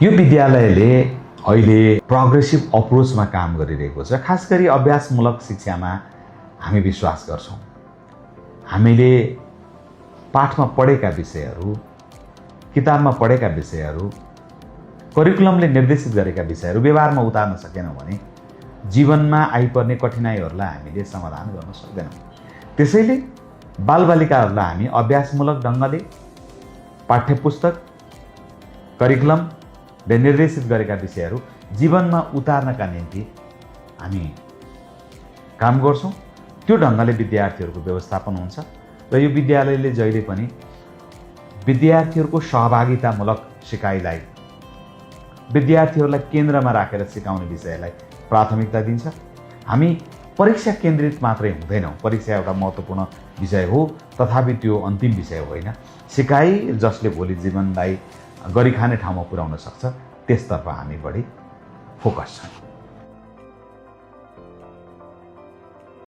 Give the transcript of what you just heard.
यो विद्यालयले अहिले प्रोग्रेसिभ अप्रोचमा काम गरिरहेको छ। खास गरी अभ्यासमूलक शिक्षामा हामी विश्वास गर्छौँ। हामीले पाठमा पढेका विषयहरू, किताबमा पढेका विषयहरू, करिकुलमले निर्देशित गरेका विषयहरू व्यवहारमा उतार्न सकेनौँ भने जीवनमा आइपर्ने कठिनाइहरूलाई हामीले समाधान गर्न सक्दैनौँ। त्यसैले बालबालिकाहरूलाई हामी अभ्यासमूलक ढङ्गले पाठ्यपुस्तक, करिकुलमले निर्देशित गरेका विषयहरू जीवनमा उतार्नका निम्ति हामी काम गर्छौँ। त्यो ढङ्गले विद्यार्थीहरूको व्यवस्थापन हुन्छ र यो विद्यालयले जहिले पनि विद्यार्थीहरूको सहभागितामूलक सिकाइलाई, विद्यार्थीहरूलाई केन्द्रमा राखेर सिकाउने विषयलाई प्राथमिकता दिन्छ। हामी परीक्षा केन्द्रित मात्रै हुँदैनौँ। परीक्षा एउटा महत्त्वपूर्ण विषय हो, तथापि त्यो अन्तिम विषय होइन। सिकाइ जसले भोलि जीवनलाई गरी खाने ठाउँमा पुर्याउन सक्छ, त्यसतर्फ हामी बढी फोकस छौँ।